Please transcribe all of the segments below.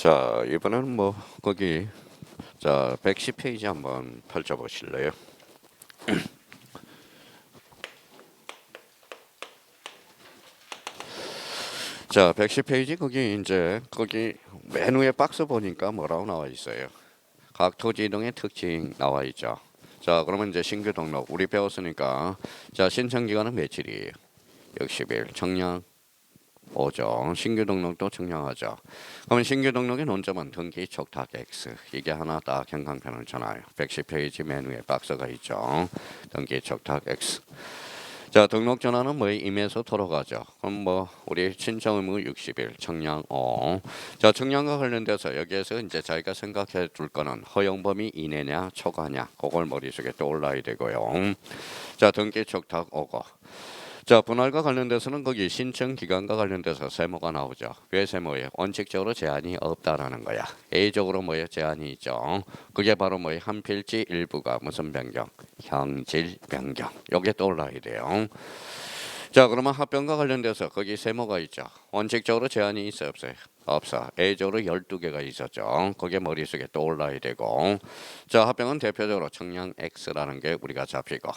자, 이번에는 뭐 거기 110페이지 한번 펼쳐 보실래요? 자, 110페이지 거기 맨 위에 박스 보니까 뭐라고 나와 있어요? 각 토지 이동의 특징 나와 있죠. 자, 그러면 이제 신규 등록 우리 배웠으니까 자, 신청 기간은 며칠이에요? 60일. 청약 오죠. 신규 등록도 청량하죠. 그러면 신규 등록의 논점은 등기 촉탁 X. 이게 하나 딱 경강편을 전화요. 110페이지 맨 위에 박스가 있죠. 등기 촉탁 X. 자, 등록 전화는 뭐 임에서 돌아가죠. 그럼 뭐 우리 신청 의무 60일, 청량 5. 자, 청량과 관련돼서 여기에서 이제 자기가 생각해 둘 거는 허용 범위 이내냐 초과냐. 그걸 머릿속에 떠올라야 되고요. 자, 등기 촉탁 5고. 자, 분할과 관련돼서는 거기 신청 기간과 관련돼서 세모가 나오죠. 왜 세모예요? 원칙적으로 제한이 없다라는 거야. A적으로 뭐예요? 제한이 있죠. 그게 바로 뭐예요? 한 필지 일부가 무슨 변경? 형질 변경. 요게 떠올라야 돼요. 자, 그러면 합병과 관련돼서 거기 세모가 있죠. 원칙적으로 제한이 있어요, 없어요? 없어. A적으로 12개가 있었죠. 그게 머릿속에 떠올라야 되고. 자, 합병은 대표적으로 청량 X라는 게 우리가 잡히고.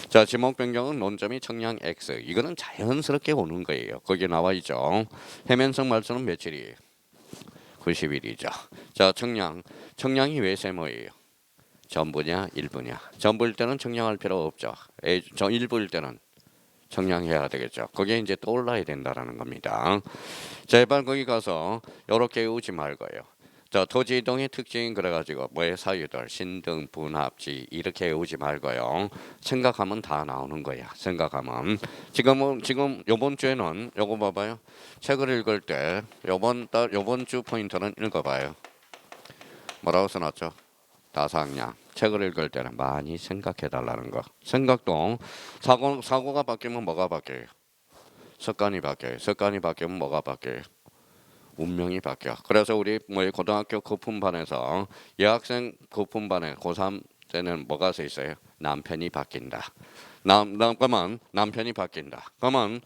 자, 지목 변경은 논점이 청량 X. 이거는 자연스럽게 오는 거예요. 거기 나와 있죠. 해면성 말소는 며칠이에요? 90일이죠. 자, 청량이 왜 세모예요? 전부냐 일부냐. 전부일 때는 청량할 필요 없죠. 일부일 때는 청량해야 되겠죠. 거기에 이제 떠올라야 된다라는 겁니다. 제발 거기 가서 이렇게 외우지 말고요. 자, 토지 이동의 특징 그래가지고 뭐의 사유들, 신등, 분합지 이렇게 외우지 말고요. 생각하면 다 나오는 거야. 생각하면 지금 요번 주에는 요거 봐봐요. 책을 읽을 때 요번 주 포인트는 읽어봐요. 뭐라고 써놨죠? 다상량. 책을 읽을 때는 많이 생각해 달라는 거. 생각도 사고가 바뀌면 뭐가 바뀌어요? 습관이 바뀌어요. 습관이 바뀌면 뭐가 바뀌어요? 운명이 바뀌어. 그래서 우리 뭐 고등학교 거품반에서 여학생 거품반에 고3 때는 뭐가 써 있어요? 남편이 바뀐다. 그러면 남편이 바뀐다. 그러면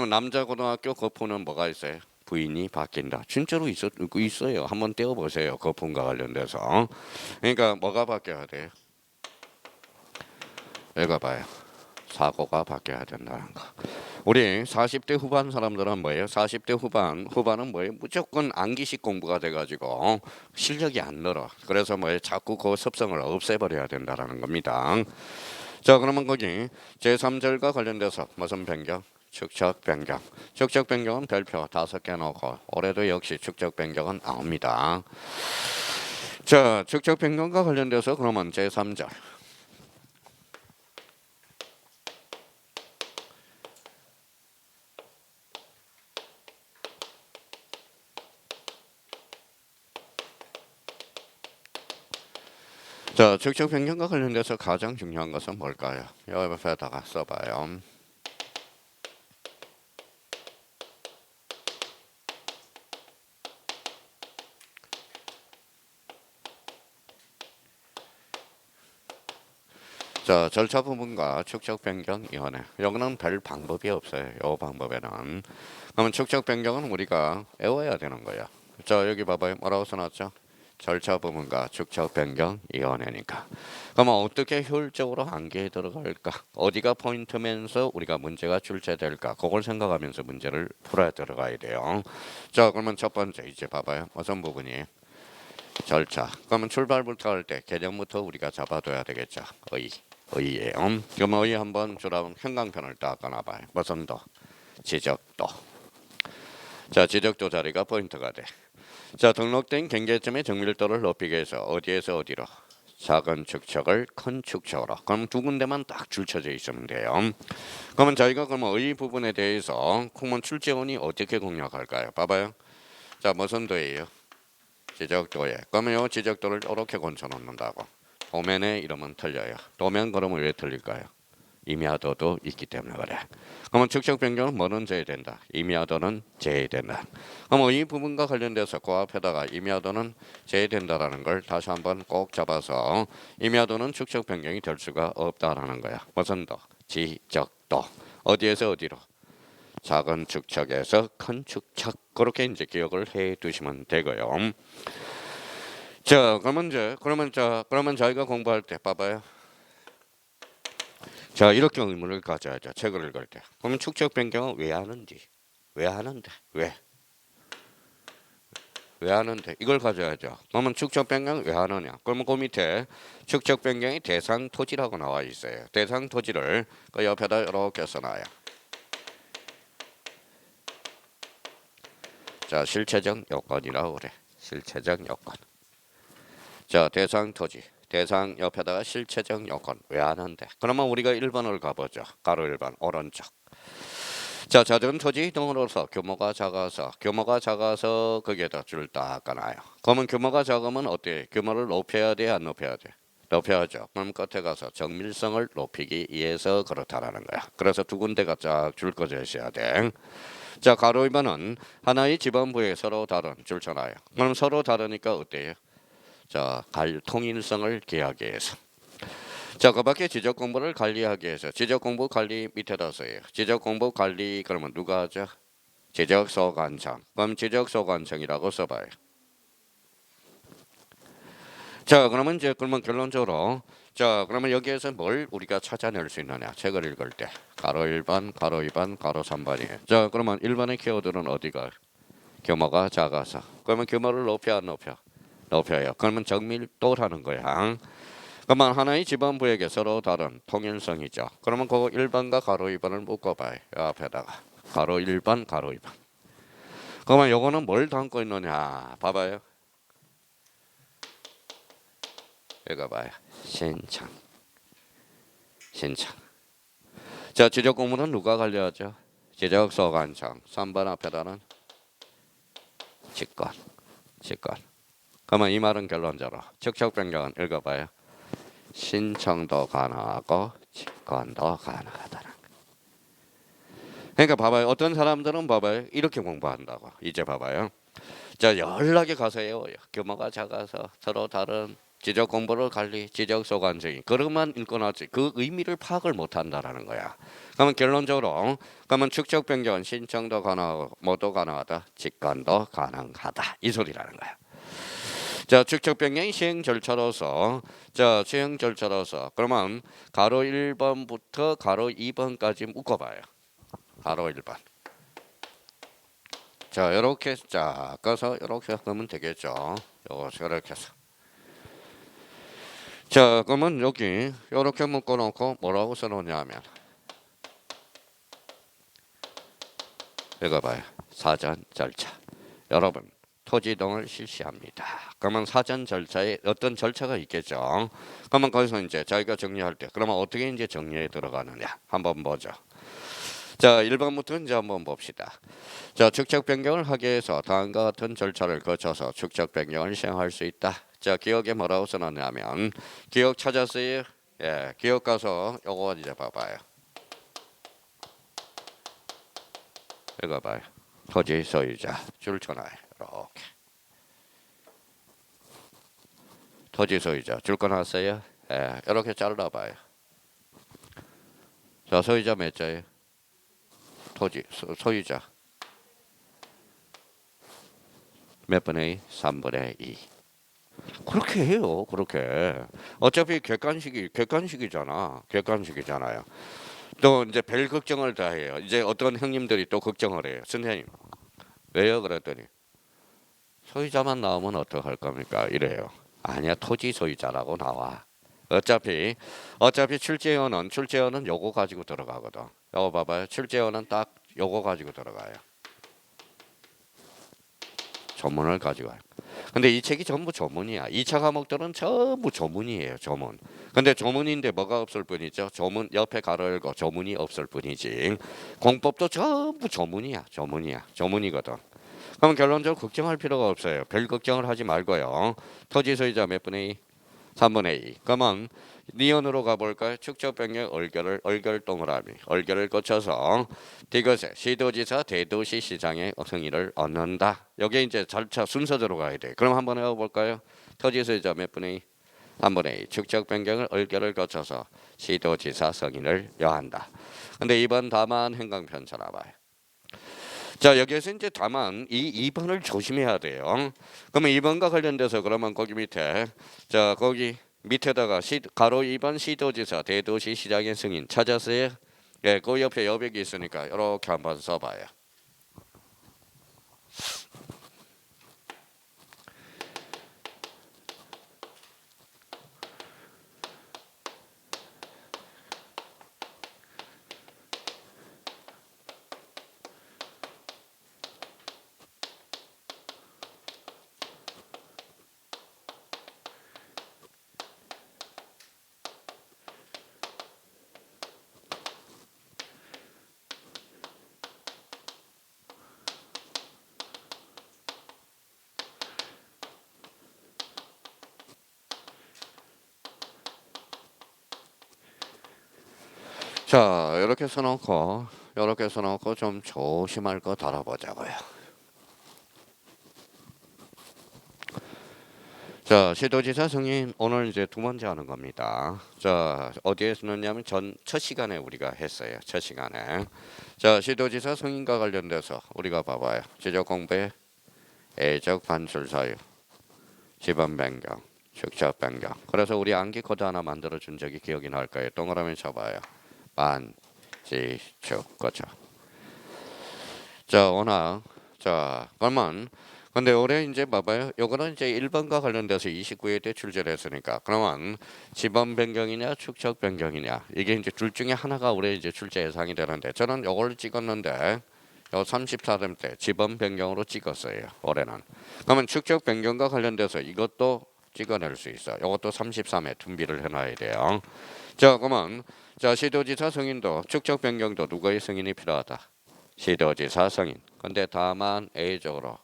남자 고등학교 거품은 뭐가 있어요? 부인이 바뀐다. 진짜로 있어요. 한번 떼어보세요. 거품과 관련돼서. 그러니까 뭐가 바뀌어야 돼요? 읽어봐요. 사고가 바뀌어야 된다는 거. 우리 40대 후반 사람들은 뭐예요? 40대 후반은 뭐예요? 무조건 암기식 공부가 돼가지고 실력이 안 늘어. 그래서 뭐예요? 자꾸 그 습성을 없애버려야 된다는 겁니다. 자, 그러면 거기 제3절과 관련돼서 무슨 변경? 축적 변경. 축적 변경은 별표 5개 넣고 올해도 역시 축적 변경은 나옵니다. 자, 축적 변경과 관련돼서 그러면 제3절. 자, 축적 변경과 관련돼서 가장 중요한 것은 뭘까요? 여기에다가 써봐요. 자, 절차 부분과 축적 변경 위원회. 여기는 별 방법이 없어요. 이 방법에는. 그러면 축적 변경은 우리가 외워야 되는 거야. 자, 여기 봐봐요. 뭐라고 써놨죠? 절차 부분과 축적 변경 위원회니까. 그러면 어떻게 효율적으로 암기에 들어갈까? 어디가 포인트면서 우리가 문제가 출제될까? 그걸 생각하면서 문제를 풀어야 들어가야 돼요. 자, 그러면 첫 번째 이제 봐봐요. 어떤 부분이? 절차. 그러면 출발부터 할 때 개념부터 우리가 잡아둬야 되겠죠. 의예요. 그럼 의 한번 주라면 형광펜을 딱 꺼놔봐요. 무슨 도? 지적도. 자, 지적도 자리가 포인트가 돼. 자, 등록된 경계점의 정밀도를 높이기 위해서 어디에서 어디로? 작은 축척을 큰 축척으로. 그럼 두 군데만 딱 줄쳐져 있으면 돼요. 그러면 저희가 그러면 의 부분에 대해서 그러면 출제원이 어떻게 공략할까요? 봐봐요. 자, 무슨 도예요? 지적도에. 그러면 이 지적도를 이렇게 건쳐 놓는다고. 도면의 이름은 틀려요. 도면 그러면 왜 틀릴까요? 임야도도 있기 때문에 그래. 그러면 축적 변경은 뭐는 제외된다. 임야도는 제외된다. 그럼 이 부분과 관련돼서 그 앞에다가 임야도는 제외된다라는 걸 다시 한번 꼭 잡아서 임야도는 축적 변경이 될 수가 없다라는 거야. 무슨 도? 지적도. 어디에서 어디로? 작은 축척에서 큰 축척 그렇게 이제 기억을 해 두시면 되고요. 자, 그러면 저희가 공부할 때 봐봐요. 자, 이렇게 의문을 가져야죠. 책을 읽을 때. 그러면 축척 변경은 왜 하는지, 왜 하는데, 왜 하는데 이걸 가져야죠. 그러면 축척 변경 왜 하느냐? 그러면 그 밑에 축척 변경의 대상 토지라고 나와 있어요. 대상 토지를 그 옆에다 이렇게 써놔요. 자, 실체적 요건이라고 그래. 실체적 요건. 자, 대상 토지. 대상 옆에다가 실체적 요건 왜 하는데? 그러면 우리가 1번을 가보죠. 가로 1번 오른쪽. 자, 잦은 토지 이동으로서 규모가 작아서 거기에다 줄을 딱 까놔요. 그러면 규모가 작으면 어때? 규모를 높여야 돼, 안 높여야 돼? 높여야죠. 그럼 끝에 가서 정밀성을 높이기 위해서 그렇다라는 거야. 그래서 두 군데가 쫙 줄 꺼져 있어야 돼. 자, 가로 2번은 하나의 지방부에 서로 다른 줄쳐놔요. 그럼 서로 다르니까 어때요? 자, 통일성을 기하기 위해서. 자, 그 밖에 지적 공부를 관리하기 위해서 지적 공부 관리 밑에다 써요. 지적 공부 관리 그러면 누가 하죠? 지적 소관청. 그럼 지적 소관청이라고 써봐요. 자, 그러면 이제 그러면 결론적으로 자, 그러면 여기에서 뭘 우리가 찾아낼 수 있느냐? 책을 읽을 때 가로 1번, 가로 2번, 가로 3번이에요. 자, 그러면 1번의 키워드는 어디가? 규모가 작아서. 그러면 규모를 높여 안 높여? 높여요. 그러면 정밀도라는 거야. 그러면 하나의 지방부에게 서로 다른 통일성이죠. 그러면 그 1번과 가로 2번을 묶어봐요. 앞에다가 가로 1번, 가로 2번. 그러면 요거는 뭘 담고 있느냐? 봐봐요. 이거 봐요. 신청. 자, 지적 공무는 누가 관리하죠? 지적 소관청. 3번 앞에다는 직권. 그러면 이 말은 결론적으로 축척 변경은 읽어봐요. 신청도 가능하고 직권도 가능하다는. 그러니까 봐봐요. 어떤 사람들은 봐봐요. 이렇게 공부한다고. 이제 봐봐요. 자, 연락에 가서 외워요. 규모가 작아서 서로 다른 지적 공부를 관리, 지적 소관청이 그것만 읽고나지 그 의미를 파악을 못한다라는 거야. 그러면 결론적으로 그러면 축척 변경은 신청도 가능하고 뭐도 가능하다, 직권도 가능하다 이 소리라는 거야. 자, 축척 변경의 시행 절차로서 그러면 가로 1번부터 가로 2번까지 묶어봐요. 가로 1번. 자, 이렇게 쫙 가서 이렇게 하면 되겠죠. 요거 이렇게 해서. 자, 그러면 여기 이렇게 묶어놓고 뭐라고 써놓냐면 읽어봐요. 사전 절차. 여러분 토지 이동을 실시합니다. 그러면 사전 절차에 어떤 절차가 있겠죠. 그러면 거기서 이제 저희가 정리할 때 그러면 어떻게 이제 정리에 들어가느냐 한번 보죠. 자, 1번부터 이제 한번 봅시다. 자, 축척 변경을 하기 위해서 다음과 같은 절차를 거쳐서 축척 변경을 시행할 수 있다. 자, 기억에 뭐라고 써놨냐면 기억 찾았어요? 예, 기억 가서 요거 이제 봐봐요. 읽어봐요. 토지 소유자 줄 쳐놔요. 이렇게. 토지 소유자 줄 꺼놨어요? 예, 이렇게 잘라봐요. 자, 소유자 몇 자예요? 토지 소유자 몇 분의 2? 3분의 2. 그렇게 해요. 그렇게. 어차피 객관식이잖아요. 또 이제 별 걱정을 다 해요. 이제 어떤 형님들이 또 걱정을 해요. 선생님 왜요? 그랬더니 소유자만 나오면 어떡할 겁니까? 이래요. 아니야, 토지 소유자라고 나와. 어차피 출제원은 요거 가지고 들어가거든. 요거 봐봐요. 출제원은 딱 요거 가지고 들어가요. 조문을 가지고 와요. 근데 이 책이 전부 조문이야. 2차 과목들은 전부 조문이에요. 조문. 근데 조문인데 뭐가 없을 뿐이죠. 조문 옆에 가로 열고 조문이 없을 뿐이지. 공법도 전부 조문이거든. 그럼 결론적으로 걱정할 필요가 없어요. 별 걱정을 하지 말고요. 토지 소유자 몇 분의 2? 3분의 2. 그러면 니은으로 가볼까요? 축척 변경 얼결 동그라미 얼결을 거쳐서 이것에 시도지사 대도시 시장의 승인을 얻는다. 여기 이제 절차 순서대로 가야 돼. 그럼 한번 해볼까요? 토지 소유자 몇 분의 2? 3분의 2. 축척 변경을 얼결을 거쳐서 시도지사 승인을 여한다. 근데 이번 다만 행강편 쳐놔봐요. 자, 여기에서 이제 다만 이 2번을 조심해야 돼요. 그러면 2번과 관련돼서 그러면 거기 밑에 자, 거기 밑에다가 가로 2번 시도지사 대도시 시장의 승인 찾았어요? 예, 그 옆에 여백이 있으니까 이렇게 한번 써봐요. 자, 이렇게 써놓고 좀 조심할 거 달아보자고요. 자, 시도지사 승인 오늘 이제 두 번째 하는 겁니다. 자, 어디에 쓰느냐면 첫 시간에 우리가 했어요. 첫 시간에. 자, 시도지사 승인과 관련돼서 우리가 봐봐요. 지적 공부의 애적 반출 사유, 지번 변경, 축적 변경. 그래서 우리 암기 코드 하나 만들어 준 적이 기억이 날 거예요. 동그라미 쳐봐요. 반, 지, 축, 그죠. 자, 워낙 자, 그러면 근데 올해 이제 봐봐요. 요거는 이제 1번과 관련돼서 29회 때 출제를 했으니까 그러면 지번 변경이냐 축적 변경이냐 이게 이제 둘 중에 하나가 올해 이제 출제 예상이 되는데 저는 요걸 찍었는데 요 34점 때 지번 변경으로 찍었어요. 올해는. 그러면 축적 변경과 관련돼서 이것도 찍어낼 수 있어. 요것도 33회 준비를 해놔야 돼요. 자, 그러면 자 시도지사 승인도 축적 변경도 누구의 승인이 필요하다. 시도지사 승인. 근데 다만 A적으로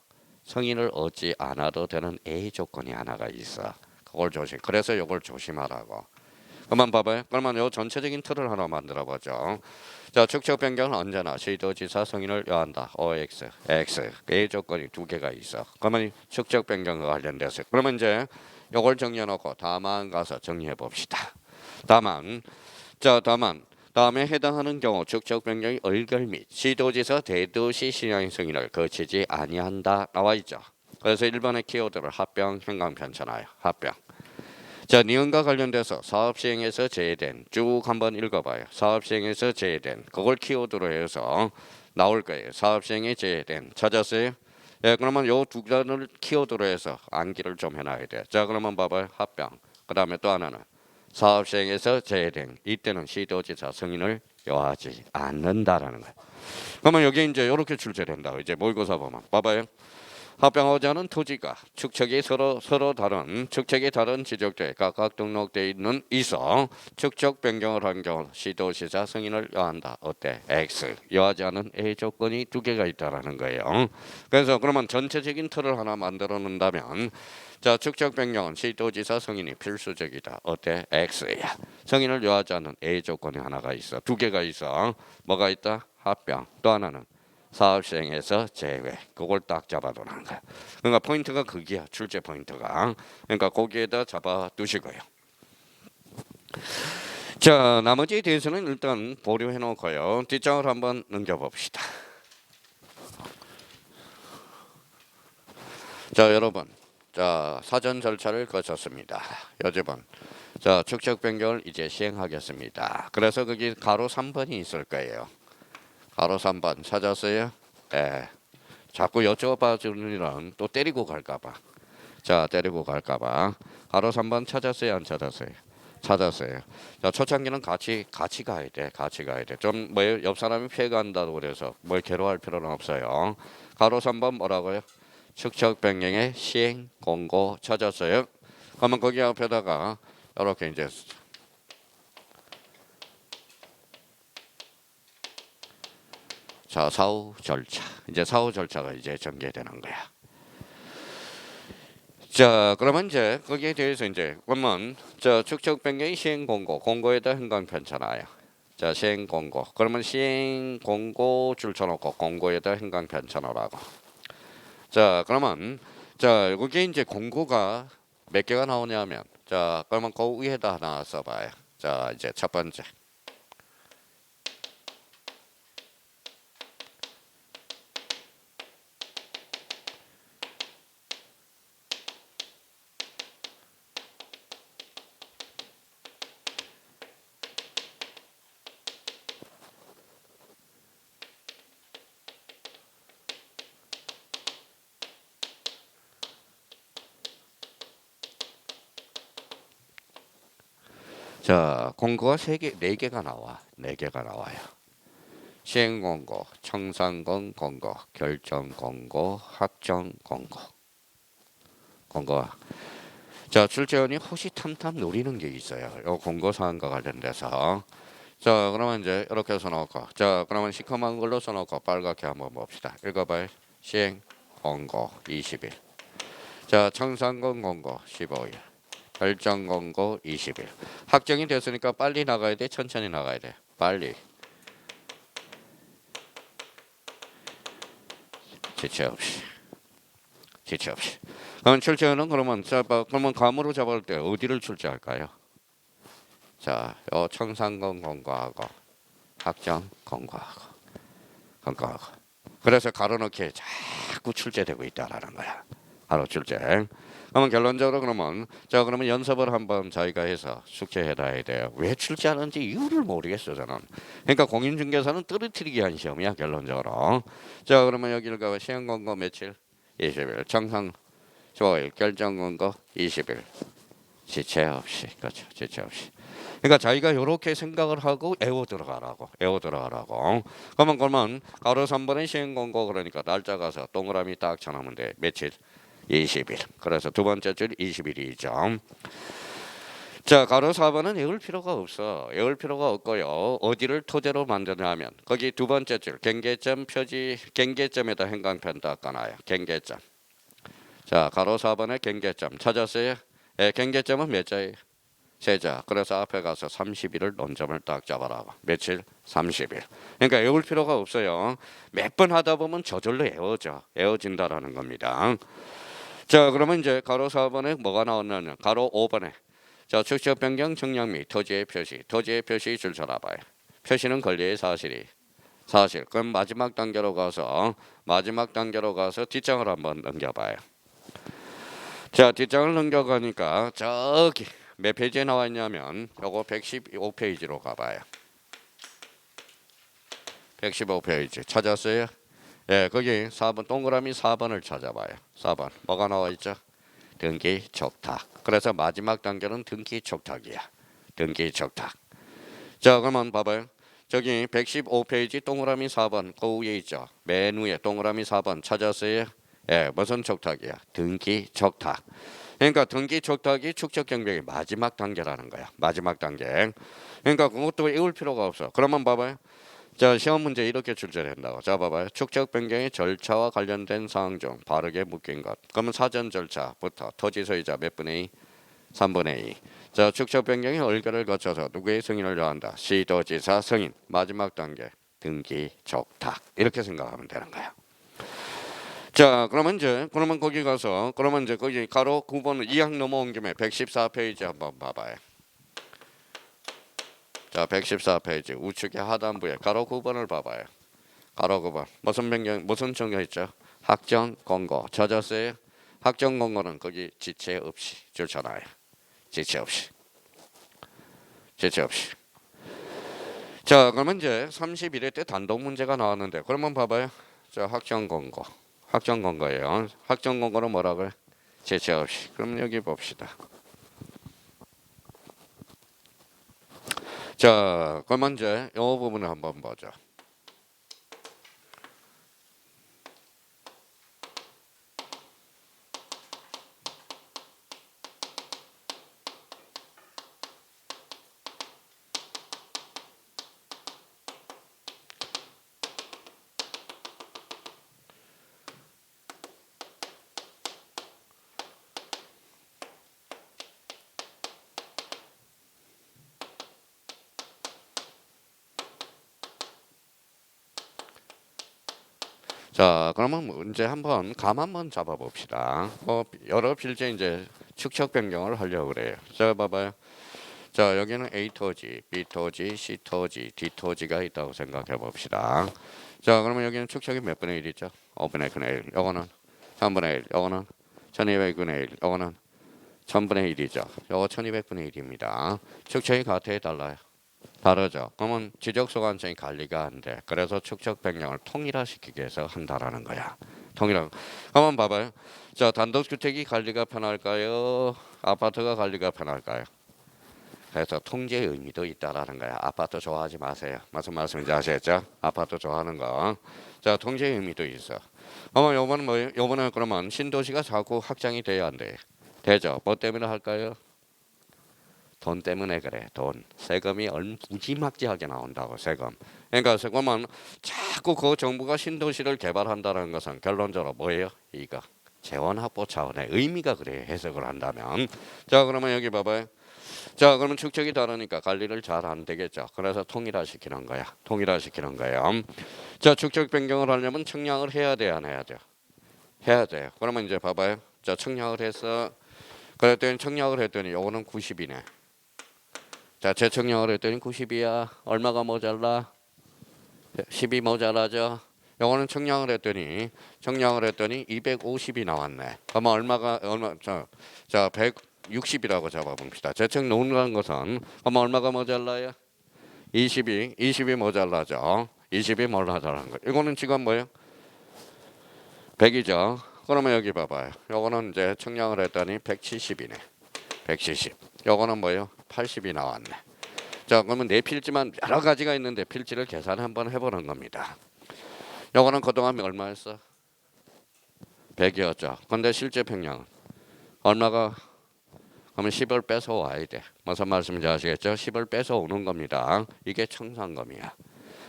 승인을 얻지 않아도 되는 A 조건이 하나가 있어. 그걸 조심. 그래서 이걸 조심하라고. 그만 봐봐요. 그러면 요 전체적인 틀을 하나 만들어 보죠. 자, 축적 변경은 언제나 시도지사 승인을 요한다. OX, X. A 조건이 두 개가 있어. 그러면 축적 변경과 관련돼서 그러면 이제 요걸 정리해 놓고 다만 가서 정리해 봅시다. 다만 다음에 해당하는 경우 축적 변경의 의결 및 시도지사 대도시 시장 승인을 거치지 아니한다 나와 있죠. 그래서 1번의 키워드를 합병, 행강 편찬하여 합병. 자, 니은과 관련돼서 사업 시행에서 제외된 쭉 한번 읽어봐요. 사업 시행에서 제외된 그걸 키워드로 해서 나올 거예요. 사업 시행에 제외된 찾았어요? 예, 그러면 요 두 단어를 키워드로 해서 암기를 좀 해놔야 돼. 자, 그러면 봐봐요. 합병. 그 다음에 또 하나는 사업 시행에서 제외된 이때는 시도지사 승인을 요하지 않는다라는 거예요. 그러면 여기 이제 이렇게 출제된다. 이제 모의고사 보면 봐봐요. 합병하고자 하는 토지가 축척이 서로 다른 축척이 다른 지적지에 각각 등록돼 있는 있어 축척 변경을 한 경우 시도지사 승인을 요한다. 어때? X 요하지 않은 A 조건이 두 개가 있다라는 거예요. 그래서 그러면 전체적인 틀을 하나 만들어 놓는다면 자, 축척 변경은 시도지사 승인이 필수적이다. 어때? X야. 승인을 요하지 않는 A 조건이 하나가 있어. 두 개가 있어. 뭐가 있다? 합병. 또 하나는 사업 시행에서 제외. 그걸 딱 잡아두는 거야. 그러니까 포인트가 그게야. 출제 포인트가. 그러니까 거기에다 잡아 두시고요. 자, 나머지에 대해서는 일단 보류해 놓고요. 뒷장을 한번 넘겨 봅시다. 자, 여러분. 자, 사전 절차를 거쳤습니다. 여집은 자, 축적 변경을 이제 시행하겠습니다. 그래서 거기 가로 3번이 있을 거예요. 가로 3번 찾았어요? 예. 자꾸 여쭤봐 주는 또 때리고 갈까봐. 자, 때리고 갈까봐. 가로 3번 찾았어요? 안 찾았어요? 찾았어요. 자, 초창기는 같이 가야 돼. 같이 가야 돼. 좀 뭐 옆 사람이 피해간다고 그래서 뭘 괴로워할 필요는 없어요. 가로 3번 뭐라고요? 축적 변경의 시행 공고 찾았어요. 그러면 거기 앞에다가 이렇게 이제 자, 사후 절차. 이제 사후 절차가 이제 전개되는 거야. 자, 그러면 이제 거기에 대해서 이제 그러면 자, 축적 변경의 시행 공고, 공고에다 행강 편찬하여. 자, 시행 공고. 그러면 시행 공고 줄쳐놓고 공고에다 행강 편찬하라고. 자, 그러면 자, 여기 이제 공고가 몇 개가 나오냐면 자, 그러면 그 위에다 하나 써봐요. 자, 이제 첫 번째. 자, 공고가 네 개가 나와. 네 개가 나와요. 시행 공고, 청산권 공고, 결정 공고, 확정 공고. 공고가. 자, 출제원이 호시탐탐 노리는 게 있어요. 요 공고 사항과 관련돼서. 자, 그러면 이제 이렇게 써놓고, 자, 그러면 시커먼 걸로 써놓고 빨갛게 한번 봅시다. 읽어봐요. 시행 공고 20일. 자, 청산권 공고 15일. 결정 공고 20일. 확정이 됐으니까 빨리 나가야 돼, 천천히 나가야 돼. 빨리. 지체 없이. 지체 없이. 그럼 출제는 그러면 그러면 감으로 잡을 때 어디를 출제할까요? 자, 요 청산권 공고하고 확정 공고하고. 그래서 가로넣기에 자꾸 출제되고 있다라는 거야. 가로 출제. 그러면 결론적으로 그러면 자 그러면 연습을 한번 저희가 해서 숙제해놔야 돼요. 왜 출제하는지 이유를 모르겠어 저는. 그러니까 공인중개사는 떨어뜨리기 위한 시험이야 결론적으로. 자 그러면 여기를 가면 시행권고 며칠? 20일. 정상 15일. 결정권고 20일. 지체 없이. 그렇죠. 지체 없이. 그러니까 자기가 이렇게 생각을 하고 애워 들어가라고. 그러면 가로 3번에 시행 공고 그러니까 날짜 가서 동그라미 딱 쳐놓으면 돼. 며칠? 20일. 그래서 두 번째 줄 20일이죠. 자, 가로 4번은 외울 필요가 없어. 외울 필요가 없고요. 어디를 토대로 만드냐면 거기 두 번째 줄 경계점 표지 경계점에다 행간편 닦아놔요. 경계점. 자, 가로 4번에 경계점 찾았어요? 예, 경계점은 몇 자예요? 세자. 그래서 앞에 가서 30일을 논점을 딱 잡아라고. 며칠? 30일. 그러니까 외울 필요가 없어요. 몇 번 하다 보면 저절로 외워진다라는 겁니다. 자, 그러면 이제 가로 4번에 뭐가 나왔냐면 가로 5번에 자, 축적 변경 정량 및 토지의 표시. 토지의 표시 줄 서라봐요. 표시는 권리의 사실. 그럼 마지막 단계로 가서 뒷장을 한번 넘겨봐요. 자, 뒷장을 넘겨가니까 저기 몇 페이지에 나와 있냐면 요거 115페이지로 가봐요. 115페이지 찾았어요? 예, 거기 4번 동그라미 4번을 찾아봐요. 4번 뭐가 나와 있죠? 등기 촉탁. 그래서 마지막 단계는 등기 촉탁이야. 등기 촉탁. 자, 그러면 봐봐요. 저기 115페이지 동그라미 4번 그 위에 있죠. 맨 위에 동그라미 4번 찾았어요? 예, 무슨 촉탁이야? 등기 촉탁. 그러니까 등기 촉탁이 축적 경백의 마지막 단계라는 거야. 마지막 단계. 그러니까 그것도 외울 필요가 없어. 그러면 봐봐요. 자, 시험 문제 이렇게 출제된다고. 자, 봐봐요. 축적 변경의 절차와 관련된 사항 중 바르게 묶인 것. 그러면 사전 절차부터 토지 소유자 몇 분의 2? 3분의 2. 자, 축적 변경의 의결을 거쳐서 누구의 승인을 요한다? 시도지사 승인. 마지막 단계 등기 촉탁. 이렇게 생각하면 되는 거야. 자, 그러면 거기 가서 거기 가로 9번 2항 넘어온 김에 114페이지 한번 봐봐요. 자, 114페이지 우측의 하단부에 가로 9번을 봐봐요. 가로 9번 무슨 정가 있죠? 확정 공고 찾았어요? 확정 공고는 거기 지체 없이 줄쳐놔요. 지체 없이. 자, 그러면 이제 31회 때 단독 문제가 나왔는데 그러면 봐봐요. 자, 확정 공고예요. 확정 공고는 뭐라 그래? 지체 없이. 그럼 여기 봅시다. 자, 그러면 이제 이 부분을 한번 보죠. 자, 그러면 문제 한번 감 한번 잡아봅시다. 여러 필지 이제 축척 변경을 하려고 그래요. 자, 봐봐요. 자, 여기는 A 토지, B 토지, C 토지, D 토지가 있다고 생각해 봅시다. 자, 그러면 여기는 축척이 몇 분의 1이죠? 5분의 1. 요거는 3분의 1. 요거는 1200분의 1. 요거는 1000분의 1이죠. 요거 1200분의 1입니다. 축척이 같아요, 달라요? 다르죠. 그러면 지적소관청이 관리가 안 돼. 그래서 축적 변경을 통일화시키기 위해서 한다라는 거야. 한번 봐봐요. 자, 단독주택이 관리가 편할까요? 아파트가 관리가 편할까요? 해서 통제의 의미도 있다라는 거야. 아파트 좋아하지 마세요. 무슨 말씀인지 아시겠죠? 아파트 좋아하는 거. 자, 통제의 의미도 있어. 요번은 뭐예요? 요번에 그러면 신도시가 자꾸 확장이 돼야 안 돼. 되죠? 뭐 때문에 할까요? 돈 때문에 그래. 돈. 세금이 무지막지하게 나온다고. 세금. 그러니까 세금은 자꾸 그 정부가 신도시를 개발한다는 것은 결론적으로 뭐예요? 이거 재원 확보 차원의 의미가 그래. 해석을 한다면. 자, 그러면 여기 봐봐요. 자, 그러면 축척이 다르니까 관리를 잘 안 되겠죠. 그래서 통일화시키는 거야. 통일화시키는 거예요. 자, 축척 변경을 하려면 청량을 해야 돼, 안 해야 돼? 해야 돼요. 그러면 이제 봐봐요. 자, 청량을 해서 그랬더니 청량을 했더니 요거는 90이네. 자, 재청량을 했더니 90이야. 얼마가 모자라? 10이 모자라죠. 요거는 청량을 했더니 250이 나왔네. 그러면 얼마 자 160이라고 잡아봅시다. 재청 놓는 것은 그러면 얼마가 모자라요? 20이 모자라죠. 20이 모자라는 거. 이거는 지금 뭐예요? 100이죠. 그러면 여기 봐봐요. 요거는 이제 청량을 했더니 170이네. 170. 요거는 뭐예요? 80이 나왔네. 자, 그러면 내 필지만 여러 가지가 있는데 필지를 계산 한번 해보는 겁니다. 요거는 그동안 얼마였어? 100이었죠. 근데 실제 평량은 얼마가? 그러면 10을 뺏어 와야 돼. 무슨 말씀인지 아시겠죠? 10을 뺏어 오는 겁니다. 이게 청산검이야.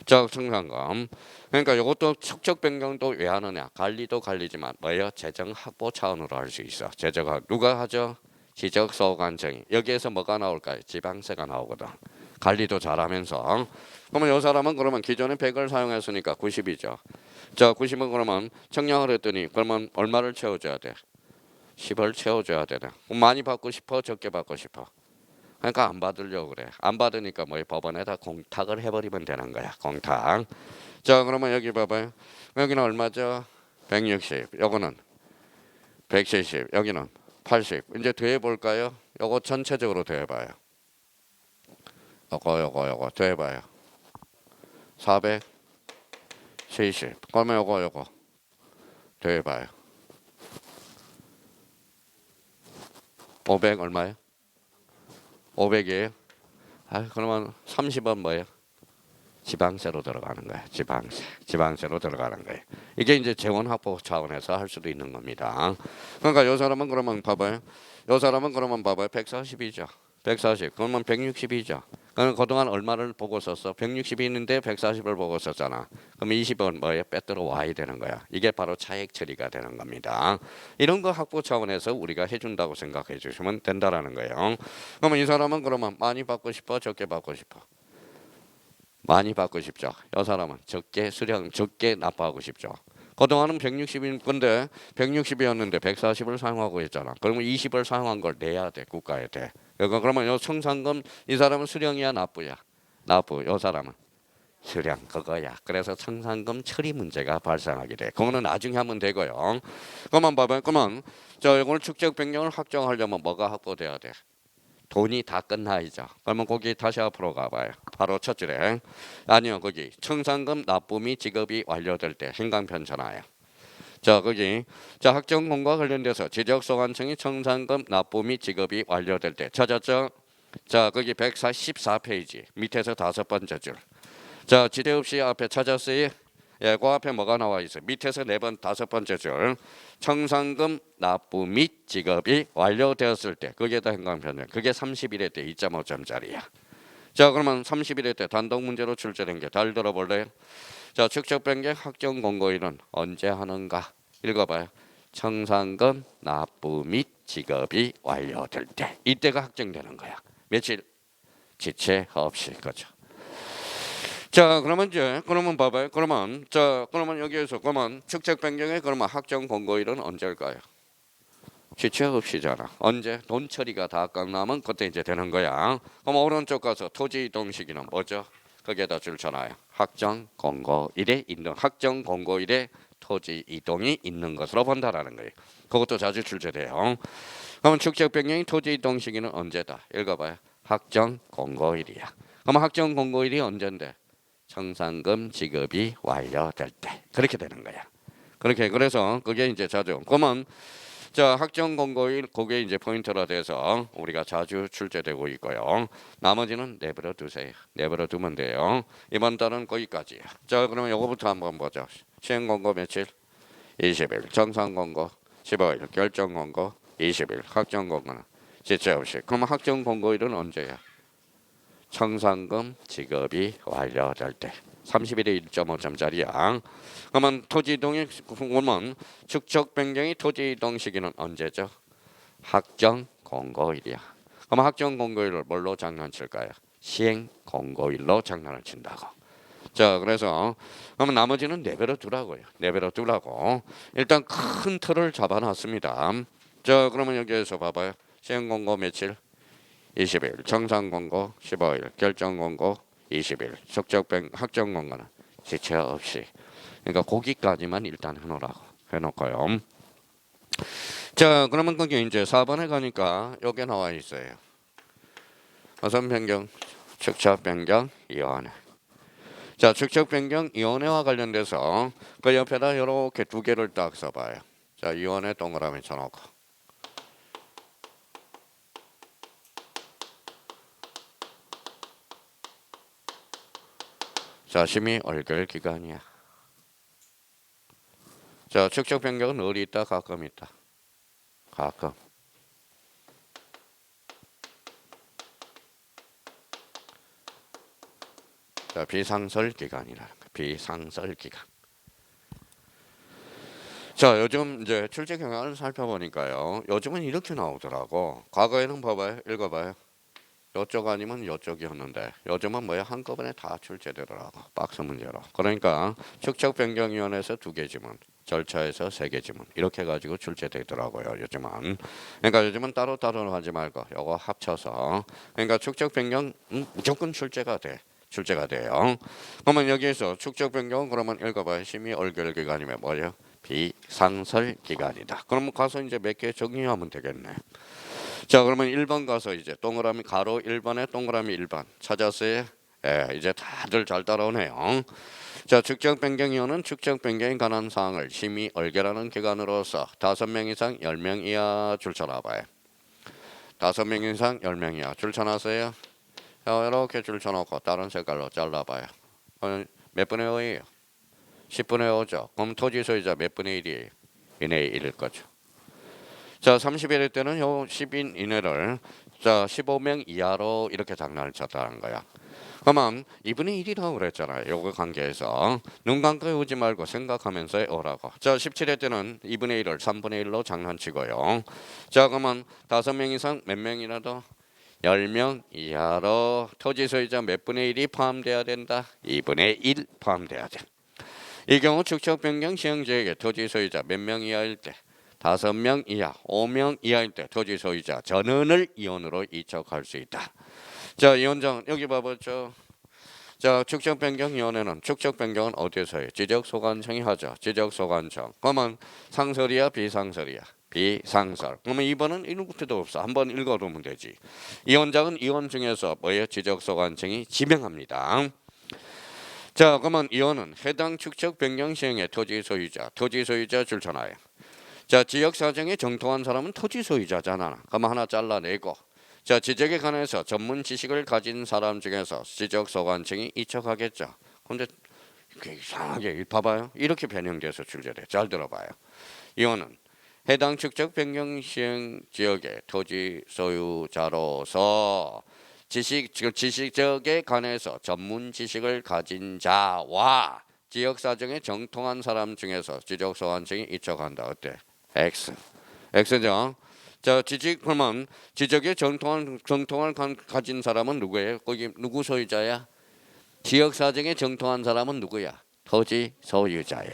자, 청산검. 그러니까 이것도 축적 변경도 왜 하느냐? 관리도 관리지만 뭐예요? 재정 확보 차원으로 할 수 있어. 재정 누가 하죠? 지적소관청이. 여기에서 뭐가 나올까요? 지방세가 나오거든. 관리도 잘하면서. 그러면 이 사람은 그러면 기존에 100을 사용했으니까 90이죠. 자, 90은 그러면 청량을 했더니 그러면 얼마를 채워줘야 돼? 10을 채워줘야 되네. 많이 받고 싶어? 적게 받고 싶어? 그러니까 안 받으려고 그래. 안 받으니까 뭐 법원에다 공탁을 해버리면 되는 거야. 공탁. 자, 그러면 여기 봐봐요. 여기는 얼마죠? 160. 요거는 170. 여기는 80. 이제 더해볼까요? 요거 전체적으로 더해봐요. 요거 더해봐요. 470. 그러면 요거 더해봐요. 500 얼마예요? 500이에요? 그러면 30원 뭐예요? 지방세로 들어가는 거야. 지방세로 들어가는 거예요. 이게 이제 재원 확보 차원에서 할 수도 있는 겁니다. 그러니까 요 사람은 그러면 봐봐요. 140이죠. 140. 그러면 160이죠. 그럼 그동안 얼마를 보고 썼어? 160이 있는데 140을 보고 썼잖아. 그럼 20원 뭐에 빼들어 와야 되는 거야. 이게 바로 차액 처리가 되는 겁니다. 이런 거 확보 차원에서 우리가 해준다고 생각해 주시면 된다라는 거예요. 그러면 이 사람은 그러면 많이 받고 싶어? 적게 받고 싶어? 많이 받고 싶죠. 이 사람은 적게 납부하고 싶죠. 그동안은 160인 건데 160이었는데 140을 사용하고 있잖아. 그러면 20을 사용한 걸 내야 돼. 국가에 돼. 그러면 요 청산금 이 사람은 수령이야 납부야? 납부. 요 사람은 수령 그거야. 그래서 청산금 처리 문제가 발생하게 돼. 그거는 나중에 하면 되고요. 그만 봐봐요. 그러면 저 이걸 축적 변경을 확정하려면 뭐가 확보돼야 돼? 돈이 다 끝나야죠. 그러면 거기 다시 앞으로 가봐요. 바로 첫 줄에 아니요 거기 청산금 납부 및 지급이 완료될 때 행간편 전화요. 자 거기 자 학정공과 관련돼서 지적소관청이 청산금 납부 및 지급이 완료될 때 찾았죠? 자 거기 144페이지 밑에서 5번째 줄. 자 지대없이 앞에 찾았어요? 예, 그 앞에 뭐가 나와 있어요? 밑에서 4번 5번째 줄. 청산금 납부 및 지급이 완료되었을 때 거기에다 행간편을 그게 30일에 때 2.5점짜리야. 자 그러면 30일에 때 단독 문제로 출제된 게 잘 들어볼래요? 자 축적 변경 확정 공고일은 언제 하는가? 읽어봐요. 청산금 납부 및 지급이 완료될 때 이때가 확정되는 거야. 며칠? 지체 없이 그죠. 자 그러면 이제 그러면 봐봐요. 그러면 여기에서 그러면 축적 변경의 그러면 확정 공고일은 언제일까요? 지체 없이잖아. 언제 돈 처리가 다 끝나면 그때 이제 되는 거야. 그럼 오른쪽 가서 토지 이동 시기는 뭐죠? 거기에다 줄잖아요. 확정 공고일에 있는 확정 공고일에 토지 이동이 있는 것으로 본다라는 거예요. 그것도 자주 출제돼요. 그러면 축적 변경의 토지 이동 시기는 언제다? 읽어봐요. 확정 공고일이야. 그럼 확정 공고일이 언제인데? 청산금 지급이 완료될 때 그렇게 되는 거야. 그렇게 그래서 그게 이제 자주 그러면 자, 학정 권고일 그게 이제 포인트라 돼서 우리가 자주 출제되고 있고요. 나머지는 내버려 두세요. 내버려 두면 돼요. 이번 달은 거기까지야. 자, 그러면 요거부터 한번 보자. 시행 권고 며칠? 20일. 정상 권고 15일. 결정 권고 20일. 학정 권고는 지체 없이. 그럼 학정 권고일은 언제야? 청산금 지급이 완료될 때. 30일에 1.5점짜리야. 그러면 토지 이동이 그러면 축적 변경이 토지 이동 시기는 언제죠? 학정 공고일이야. 그럼 학정 공고일을 뭘로 장난칠까요? 시행 공고일로 장난을 친다고. 자, 그래서 그러면 나머지는 내버려 두라고요. 내버려 두라고. 일단 큰 틀을 잡아놨습니다. 자, 그러면 여기에서 봐봐요. 시행 공고 며칠? 20일. 정상 공고 15일. 결정 공고 20일. 축적 변 학정 공고는 지체 없이. 그러니까 거기까지만 일단 해놓으라고 해놓고요. 자, 그러면 거기 이제 4번에 가니까 여기 나와 있어요. 어선 변경, 축척 변경, 이원회. 자, 축척 변경 이원회와 관련돼서 그 옆에다 이렇게 두 개를 딱 써봐요. 자, 이원회 동그라미 쳐놓고. 자, 심의 얼결 기간이야. 자, 축척 변경은 어디 있다? 가끔 있다. 가끔. 자, 비상설 기간이라는 거. 비상설 기간. 자, 요즘 이제 출제 경향을 살펴보니까요. 요즘은 이렇게 나오더라고. 과거에는 봐봐요. 읽어봐요. 요쪽 아니면 요쪽이었는데 요즘은 뭐야 한꺼번에 다 출제되더라고. 박스 문제로. 그러니까 축척변경위원회에서 2개 지문, 절차에서 3개 지문 이렇게 가지고 출제되더라고요. 요즘은. 그러니까 요즘은 따로따로 하지 말고 요거 합쳐서. 그러니까 축척변경 무조건 출제가 돼. 출제가 돼요. 그러면 여기에서 축척변경은 그러면 읽어봐요. 심의 얼결 기간이면 뭐예요? 비상설 기간이다. 그러면 가서 이제 몇 개 정리하면 되겠네. 자, 그러면 1번 가서 이제 동그라미 가로 1번에 동그라미 1번 찾았어요? 예, 이제 다들 잘 따라오네요. 자, 축적 변경위원은 축적 변경에 관한 사항을 심의 얼결하는 기관으로서 5명 이상 10명 이하 줄쳐놔봐요. 5명 이상 10명 이하 줄쳐놨어요? 이렇게 줄쳐놓고 다른 색깔로 잘라봐요. 몇 분의 5예요? 10분의 5죠. 그럼 토지 소유자 몇 분의 1이에요? 2분의 1일 거죠. 자, 30일 때는 요 10인 이내를 자 15명 이하로 이렇게 장난을 쳤다는 거야. 그러면 2분의 1이라고 그랬잖아요. 요거 관계에서 눈 감고 오지 말고 생각하면서 오라고. 자, 17회 때는 2분의 1을 3분의 1로 장난치고요. 자, 그러면 5명 이상 몇 명이라도 10명 이하로 토지 소유자 몇 분의 1이 포함돼야 된다. 2분의 1 포함돼야 돼. 이 경우 축척 변경 시행자에게 토지 소유자 몇 명 이하일 때 5명 이하, 5명 이하일 때 토지 소유자 전원을 이원으로 이적할 수 있다. 자, 이원장 여기 봐보죠. 자, 축적 변경 위원회는 축적 변경은 어디서 해요? 지적 소관청이 하죠. 지적 소관청. 그러면 상설이야, 비상설이야? 비상설. 그러면 2번은 읽을 것도 없어. 한번 읽어두면 되지. 이원장은 이원 중에서 뭐예요? 지적 소관청이 지명합니다. 자, 그러면 이원은 해당 축적 변경 시행의 토지 소유자 줄쳐놔요. 자, 지역 사정에 정통한 사람은 토지 소유자잖아. 그럼 하나 잘라내고. 자, 지적에 관해서 전문 지식을 가진 사람 중에서 지적 소관청이 이첩하겠죠. 근데 이상하게 봐봐요. 이렇게 변형돼서 출제돼. 잘 들어봐요. 이원은 해당 축적 변경 시행 지역의 토지 소유자로서 지식적에 관해서 전문 지식을 가진 자와 지역 사정에 정통한 사람 중에서 지적 소관청이 이첩한다. 어때? X. X죠. 자, 그러면 지적에 정통을 가진 사람은 누구예요? 거기 누구 소유자야? 지역 사정에 정통한 사람은 누구야? 토지 소유자야.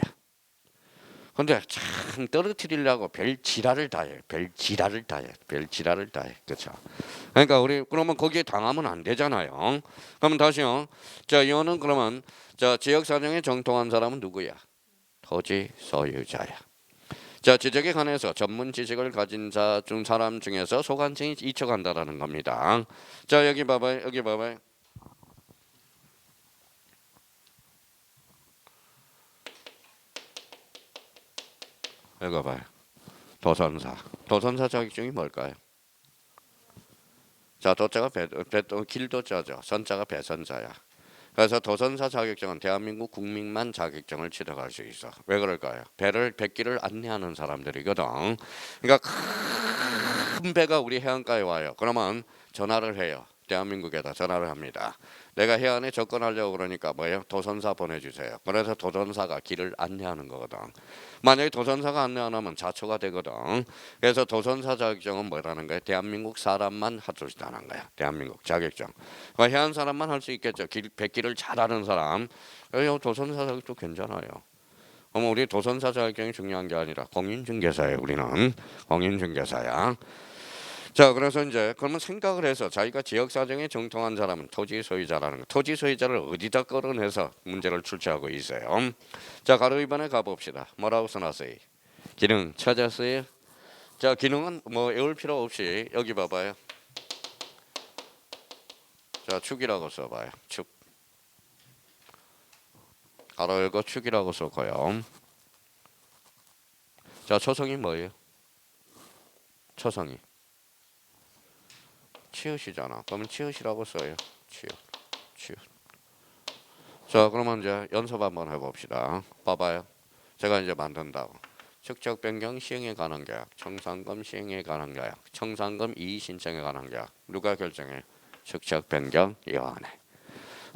근데 참 떨어뜨리려고 별 지랄을 다 해. 별 지랄을 다 해. 그렇죠? 그러니까 우리 그러면 거기에 당하면 안 되잖아요. 그러면 다시요. 자, 이거는 그러면 자, 지역 사정에 정통한 사람은 누구야? 토지 소유자야. 자, 지적에 관해서 전문 지식을 가진 사람 중에서 소관청이 이첩한다라는 겁니다. 자, 여기 봐봐요. 여기 봐봐요. 읽어봐요. 도선사. 도선사 자격증이 뭘까요? 자, 도자가 길도자죠. 선자가 배선자야. 그래서 도선사 자격증은 대한민국 국민만 자격증을 취득할 수 있어. 왜 그럴까요? 백기를 안내하는 사람들이거든. 그러니까 큰 배가 우리 해안가에 와요. 그러면 전화를 해요. 대한민국에다 전화를 합니다. 내가 해안에 접근하려고 그러니까 뭐예요? 도선사 보내주세요. 그래서 도선사가 길을 안내하는 거거든. 만약에 도선사가 안내 안 하면 자초가 되거든. 그래서 도선사 자격증은 뭐라는 거예요? 대한민국 사람만 할 수 있다는 거야. 대한민국 자격증. 그러니까 해안 사람만 할 수 있겠죠. 백기를 잘하는 사람. 도선사 자격증 괜찮아요. 어머, 우리 도선사 자격증이 중요한 게 아니라 공인중개사예요. 우리는 공인중개사야. 자, 그래서 이제 그러면 생각을 해서 자기가 지역 사정에 정통한 사람은 토지 소유자라는 거. 토지 소유자를 어디다 끌어내서 문제를 출제하고 있어요. 자, 가로 2번에 가봅시다. 뭐라고 써놨어요? 기능 찾았어요? 자, 기능은 뭐 외울 필요 없이 여기 봐봐요. 자, 축이라고 써봐요. 축. 가로 열고 축이라고 썼고요. 자, 초성이 뭐예요? 초성이 치읓이잖아. 그러면 치읓이라고 써요. 치읓. 자, 그러면 이제 연습 한번 해봅시다. 봐봐요. 제가 이제 만든다고. 축적 변경 시행에 관한 계약, 청산금 시행에 관한 계약, 청산금 이의 신청에 관한 계약. 누가 결정해? 축적 변경 위원회.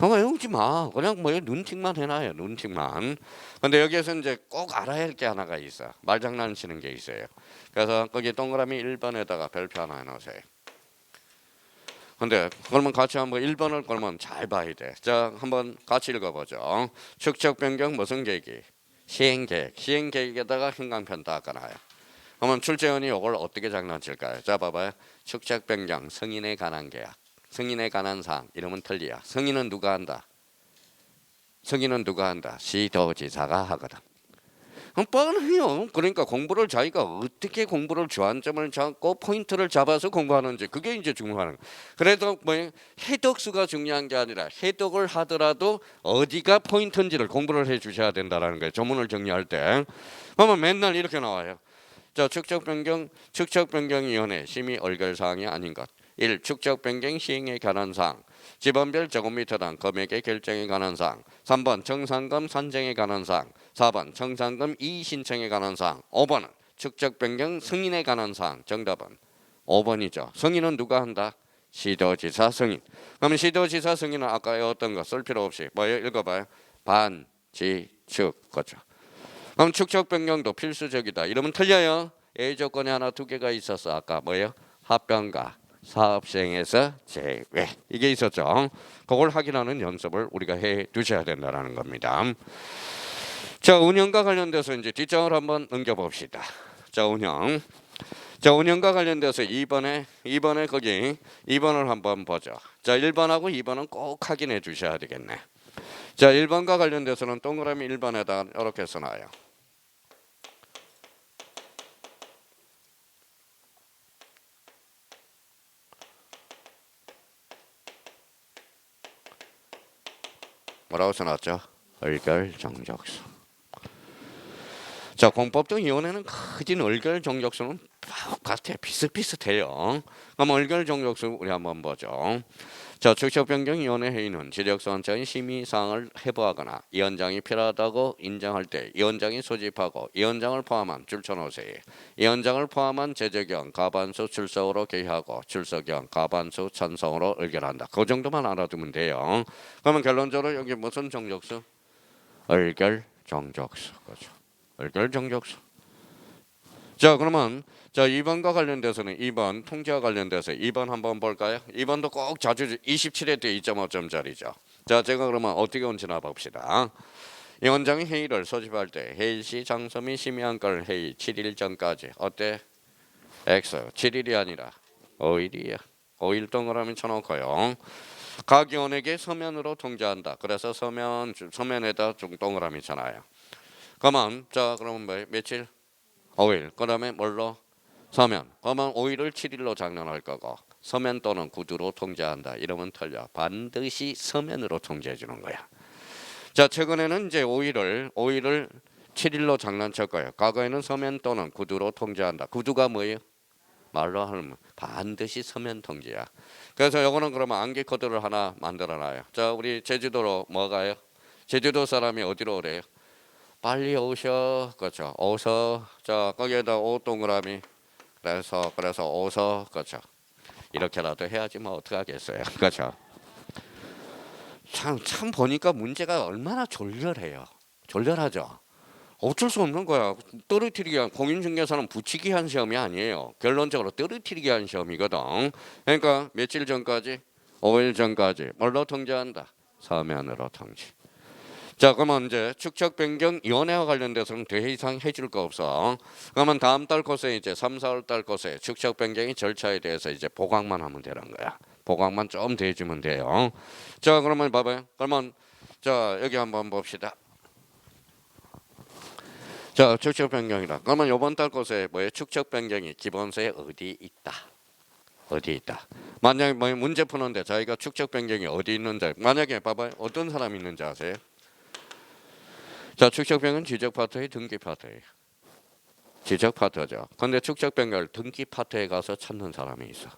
외우지 마. 그냥 뭐 눈팅만 해놔요. 눈팅만. 근데 여기에서 이제 꼭 알아야 할 게 하나가 있어. 말장난 치는 게 있어요. 그래서 거기 동그라미 1번에다가 별표 하나 해놓으세요. 근데 그러면 같이 한번 1번을 그러면 잘 봐야 돼. 자, 한번 같이 읽어보죠. 축적 변경 무슨 계획이? 시행계획. 시행계획에다가 행강편 닦아놔요. 그러면 출제원이 이걸 어떻게 장난칠까요? 자, 봐봐요. 축적 변경 승인에 관한 계약. 승인에 관한 사항. 이러면 틀리야. 승인은 누가 한다? 승인은 누가 한다? 시도지사가 하거든. 뻔해요. 그러니까 공부를 자기가 어떻게 공부를 주안점을 잡고 포인트를 잡아서 공부하는지 그게 이제 중요한 거예요. 그래도 뭐 해독수가 중요한 게 아니라 해독을 하더라도 어디가 포인트인지를 공부를 해 주셔야 된다라는 거예요. 조문을 정리할 때. 그러면 맨날 이렇게 나와요. 자, 축적변경위원회 심의 얼결사항이 아닌 것. 1. 축적변경 시행에 관한 사항. 지번별 제곱미터당 금액의 결정에 관한 사항. 3번 청산금 산정에 관한 사항. 4번 청산금 이의 신청에 관한 사항. 5번은 축적 변경 승인에 관한 사항. 정답은 5번이죠. 승인은 누가 한다? 시도지사 승인. 그럼 시도지사 승인은 아까 어떤 거 쓸 필요 없이 뭐예요? 읽어봐요. 반지축 거죠. 그럼 축적 변경도 필수적이다. 이러면 틀려요. A 조건이 하나 두 개가 있었어. 아까 뭐예요? 합병과 사업시행에서 제외. 이게 있었죠. 그걸 확인하는 연습을 우리가 해 두셔야 된다는 겁니다. 자, 운영과 관련돼서 이제 뒷장을 한번 넘겨봅시다. 자, 운영과 관련돼서 2번에 거기 2번을 한번 보죠. 자, 1번하고 2번은 꼭 확인해 주셔야 되겠네. 자, 1번과 관련돼서는 동그라미 1번에다 이렇게 써놔요. 뭐라고 써놨죠? 얼결정적수. 자, 공법등위원회는 크진 얼결정적수는 같아. 비슷비슷해요. 그럼 얼결정적수 우리 한번 보죠. 자, 축적변경위원회 회의는 지적소원자의 심의사항을 해부하거나 위원장이 필요하다고 인정할 때 위원장이 소집하고 위원장을 포함한 줄쳐놓으세요. 위원장을 포함한 제적경 과반수 출석으로 개의하고 출석경 과반수 찬성으로 의결한다. 그 정도만 알아두면 돼요. 그러면 결론적으로 여기 무슨 정적수? 얼결정적수. 그렇죠. 얼결정적수. 자, 그러면 자, 2번과 관련돼서는 2번 통지와 관련돼서 2번 한번 볼까요? 2번도 꼭 자주 27회 때 2.5점짜리죠. 자, 제가 그러면 어떻게 온지나 봅시다. 위원장이 회의를 소집할 때 회의 시 장소 및 심의한 걸 회의 7일 전까지 어때? X 7일이 아니라 5일이야. 5일 동그라미 쳐놓고요. 각 위원에게 서면으로 통지한다. 그래서 서면에다 동그라미 쳐놔요. 그러면 자, 그러면 뭐 며칠? 5일. 그다음에 뭘로? 서면. 그러면 5일을 7일로 장난할 거고 서면 또는 구두로 통제한다. 이러면 틀려. 반드시 서면으로 통제해 주는 거야. 자, 최근에는 이제 5일을 7일로 장난쳤고요. 과거에는 서면 또는 구두로 통지한다. 구두가 뭐예요? 말로 하면 반드시 서면 통지야. 그래서 요거는 그러면 암기 코드를 하나 만들어놔요. 자, 우리 제주도로 뭐 가요? 제주도 사람이 어디로 오래요? 빨리 오셔. 그렇죠. 오서. 자, 거기에다 오 동그라미. 그래서 오서. 그렇죠. 이렇게라도 해야지 뭐 어떻게 하겠어요. 그렇죠. 참 보니까 문제가 얼마나 졸렬해요. 졸렬하죠. 어쩔 수 없는 거야. 떨어뜨리기 위한 공인중개사는 붙이기 위한 시험이 아니에요. 결론적으로 떨어뜨리기 위한 시험이거든. 그러니까 며칠 전까지 5일 전까지 뭘로 통지한다? 서면으로 통지. 자, 그러면 이제 축척 변경 위원회와 관련돼서는 더 이상 해줄 거 없어. 그러면 다음 달 코스에 이제 3, 4월 달 코스에 축척 변경의 절차에 대해서 이제 보강만 하면 되는 거야. 보강만 좀 더 해주면 돼요. 자, 그러면 봐봐요. 그러면 자, 여기 한번 봅시다. 자, 축척 변경이다. 그러면 이번 달 코스에 뭐예요? 축척 변경이 기본서에 어디 있다. 어디 있다. 만약에 뭐 문제 푸는데 자기가 축척 변경이 어디 있는지 만약에 봐봐요. 어떤 사람이 있는지 아세요? 자, 축척 변경은 지적 파트의 등기 파트예요. 지적 파트죠. 근데 축척 변경을 등기 파트에 가서 찾는 사람이 있어.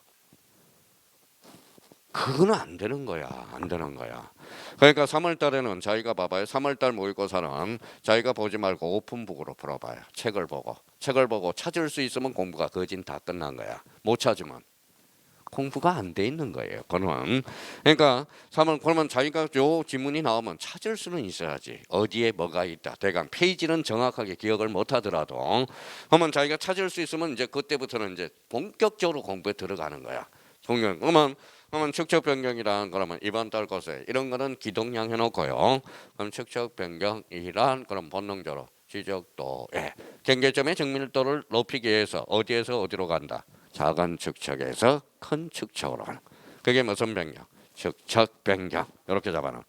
그거는 안 되는 거야. 안 되는 거야. 그러니까 3월 달에는 자기가 봐봐요. 3월 달 모의고사는 자기가 보지 말고 오픈북으로 풀어봐요. 책을 보고 찾을 수 있으면 공부가 거진 다 끝난 거야. 못 찾으면 공부가 안 돼 있는 거예요. 그러면 그러니까 3월 그러면 자기가 요 지문이 나오면 찾을 수는 있어야지. 어디에 뭐가 있다. 대강 페이지는 정확하게 기억을 못 하더라도 그러면 자기가 찾을 수 있으면 이제 그때부터는 이제 본격적으로 공부에 들어가는 거야. 그러면 축척 변경이란 그러면 이번 달 것에 이런 거는 기동량 해놓고요. 그럼 축척 변경이란 그럼 본능적으로 지적도에 경계점의 정밀도를 높이기 위해서 어디에서 어디로 간다. 작은 축척에서 큰 축척으로 가는. 그게 무슨 변경? 축척 변경. 이렇게 잡아놔.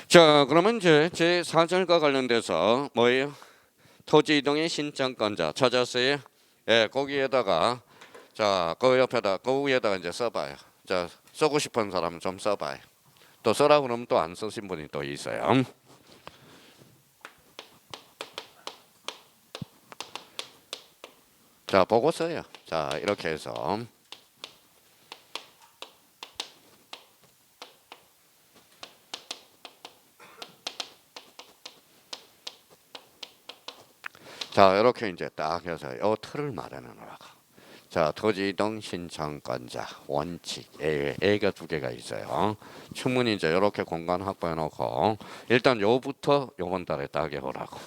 자, 그러면 이제 제 4절과 관련돼서 뭐예요? 토지 이동의 신청권자 찾았어요? 예, 거기에다가 자, 그 옆에다 그 위에다가 이제 써봐요. 자, 쓰고 싶은 사람은 좀 써봐요. 또 써라 그러면 또 안 쓰신 분이 또 있어요. 자, 보고 써요. 자, 이렇게 해서 자, 이렇게 이제 딱 해서 요 틀을 마련해 놓으라고. 자, 토지 이동 신청권자 원칙 A가 두 개가 있어요. 충분히 이제 이렇게 공간 확보해 놓고 일단 요부터 요번 달에 딱 해보라고.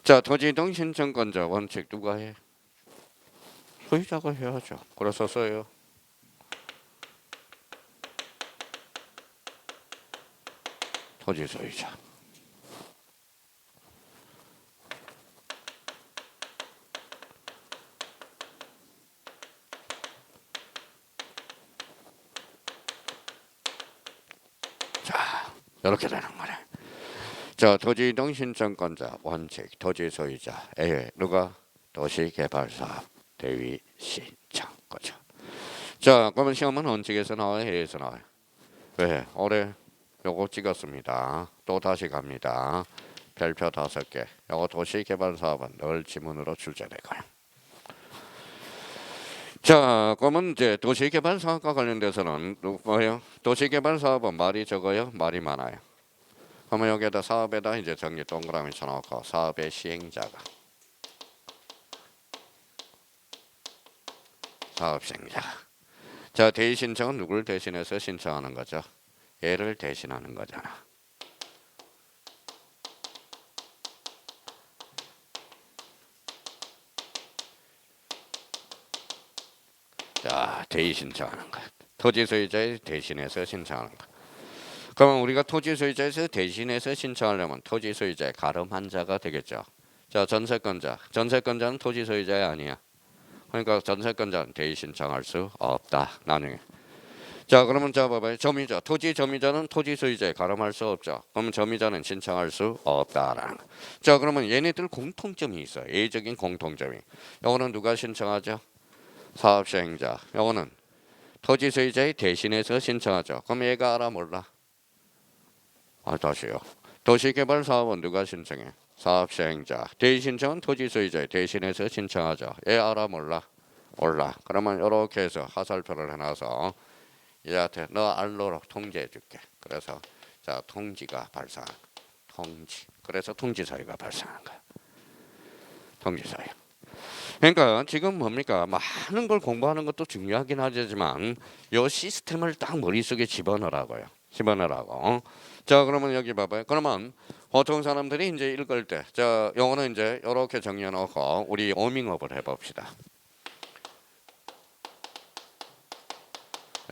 자, 토지 이동 신청권자 원칙 누가 해? 소유자가 해야죠. 그래서 써요. 토지 소유자. 자, 이렇게 되는 거네. 자, 토지 이동 신청권자 원칙 토지 소유자 A 누가 도시개발사업 대위 신청 거죠. 자, 그러면 시험은 원칙에서 나와요, 해에서 나와요? 왜? 올해 요거 찍었습니다. 또 다시 갑니다. 별표 5개. 요거 도시개발사업은 늘 지문으로 출제되고요. 자, 그러면 이제 도시개발사업과 관련돼서는 뭐예요? 도시개발사업은 말이 적어요, 말이 많아요. 그러면 여기에다 사업에다 이제 정리 동그라미 쳐놓고 사업의 시행자가 사업 시행자. 자, 대의 신청은 누구를 대신해서 신청하는 거죠? 얘를 대신하는 거잖아. 자, 대의 신청하는 거야. 토지 소유자의 대신해서 신청하는 거. 그러면 우리가 토지 소유자에서 대신해서 신청하려면 토지 소유자의 가름한 자가 되겠죠. 자, 전세권자. 전세권자는 토지 소유자가 아니야. 그러니까 전세권자는 대의 신청할 수 없다. 나중에. 자, 그러면 자 봐봐요. 점유자. 토지 점유자는 토지 소유자에 가름할 수 없죠. 그러면 점유자는 신청할 수 없다라는 거. 자, 그러면 얘네들 공통점이 있어요. 예적인 공통점이. 이거는 누가 신청하죠? 사업 시행자. 이거는 토지 소유자의 대신해서 신청하죠. 그럼 얘가 알아 몰라? 다시요. 도시개발사업은 누가 신청해? 사업시행자. 대신청은 토지소유자의 대신해서 신청하죠. 얘 알아 몰라? 몰라. 그러면 이렇게 해서 하살표를 해놔서 얘한테 너 알로로 통지해 줄게. 그래서 자 통지가 발생한 통지. 그래서 통지서유가 발생한 거야. 통지서유. 그러니까 지금 뭡니까? 많은 걸 공부하는 것도 중요하긴 하지만 이 시스템을 딱 머릿속에 집어넣으라고요. 집어넣으라고. 자 그러면 여기 봐봐요. 그러면 보통 사람들이 이제 읽을 때, 자 요거는 이제 이렇게 정리해놓고 우리 워밍업을 해봅시다.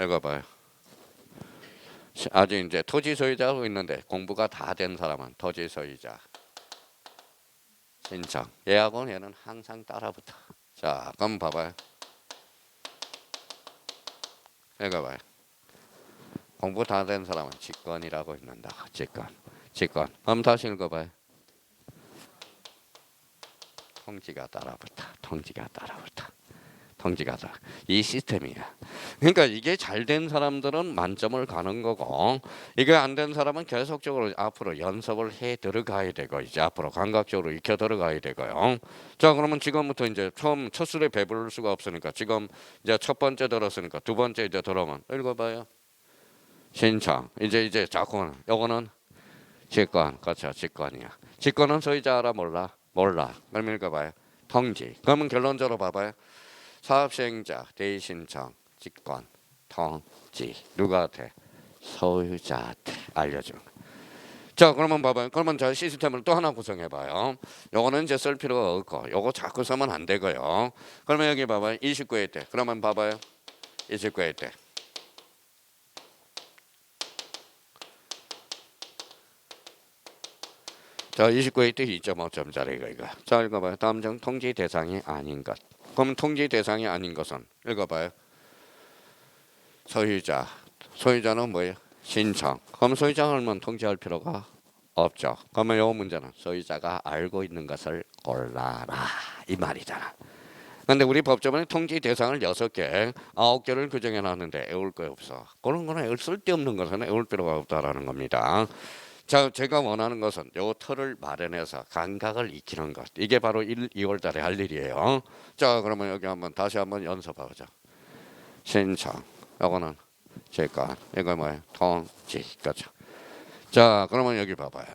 읽어봐요. 아직 이제 토지 소유자하고 있는데 공부가 다 된 사람은 토지 소유자 신청. 얘하고는 얘는 항상 따라붙어. 자 그럼 봐봐요. 읽어봐요. 공부 다 된 사람은 직권이라고 있는다. 직권. 직권. 그럼 다시 읽어봐요. 통지가 따라붙어. 통지가 따라붙어. 통지가 따라. 이 시스템이야. 그러니까 이게 잘 된 사람들은 만점을 가는 거고 이게 안 된 사람은 계속적으로 앞으로 연습을 해 들어가야 되고 이제 앞으로 감각적으로 익혀 들어가야 되고요. 자 그러면 지금부터 이제 처음 첫 술에 배부를 수가 없으니까 지금 이제 첫 번째 들었으니까 두 번째 이제 들어오면 읽어봐요. 신청. 이제 자꾸 요거는 직권. 그렇죠. 직권이야. 직권은 소유자 알아 몰라? 몰라. 그럼 읽어봐요. 통지. 그러면 결론적으로 봐봐요. 사업시행자, 대신청, 직권, 통지. 누구한테? 소유자한테 알려주는 거야. 자 그러면 봐봐요. 그러면 저 시스템을 또 하나 구성해봐요. 요거는 이제 쓸 필요가 없고 요거 자꾸 쓰면 안 되고요. 그러면 여기 봐봐요. 29회 때. 그러면 봐봐요. 29회 때. 자 29회 때 2.5점짜리 이거. 자 읽어봐요. 다음 중 통지 대상이 아닌 것. 그럼 통지 대상이 아닌 것은 읽어봐요. 소유자. 소유자는 뭐예요? 신청. 그럼 소유자를 뭐 통지할 필요가 없죠. 그러면 이 문제는 소유자가 알고 있는 것을 골라라 이 말이잖아. 근데 우리 법조문에 통지 대상을 6개, 9개를 규정해 놨는데 애울 거 없어. 그런 거는 쓸데없는 것은 애울 필요가 없다라는 겁니다. 자, 제가 원하는 것은 요 틀을 마련해서 감각을 익히는 것. 이게 바로 2월 달에 할 일이에요. 자, 그러면 여기 다시 한번 연습해보자. 신청. 요거는 제가 이거 뭐예요? 통지. 그렇죠. 자, 그러면 여기 봐봐요.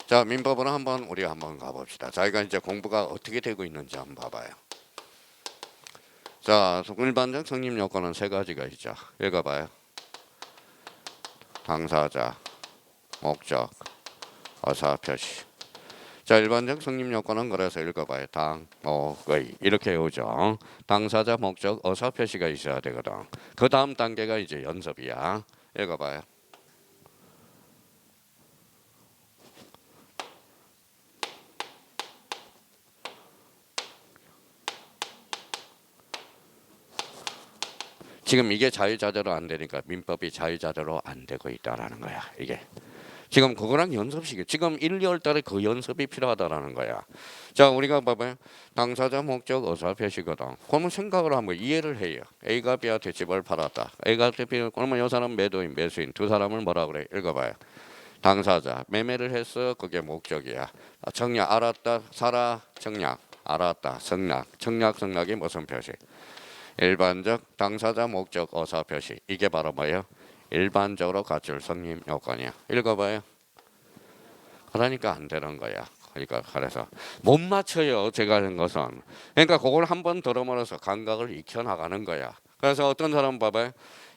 자, 민법으로 우리가 한번 가봅시다. 자기가 이제 공부가 어떻게 되고 있는지 한번 봐봐요. 자, 일반적 성립 요건은 3가지가 있죠. 읽어봐요. 당사자, 목적, 어사 표시. 자, 일반적 성립 요건은 그래서 읽어봐요. 당목의 이렇게 오죠. 당사자, 목적, 어사 표시가 있어야 되거든. 그 다음 단계가 이제 연습이야. 읽어봐요. 지금 이게 자유자재로 안 되니까 민법이 자유자재로 안 되고 있다라는 거야. 이게 지금 그거랑 연습식이 지금 1, 2월 달에 그 연습이 필요하다라는 거야. 자, 우리가 봐봐요. 당사자, 목적, 어사 표시거든. 그러면 생각을 한번 이해를 해요. A가 B한테 집을 팔았다. A가 B를 그러면 이 사람 매도인, 매수인 두 사람을 뭐라 그래? 읽어봐요. 당사자 매매를 했어. 그게 목적이야. 청약 알았다. 사라. 청약 알았다. 성락. 청약 성락이 무슨 표시? 일반적 당사자 목적 어사 표시. 이게 바로 뭐예요? 일반적으로 갖출 성립 요건이야. 읽어봐요. 그러니까 안 되는 거야. 그러니까 그래서 못 맞춰요. 제가 하는 것은. 그러니까 그걸 한번 들어버려서 감각을 익혀 나가는 거야. 그래서 어떤 사람 봐봐요.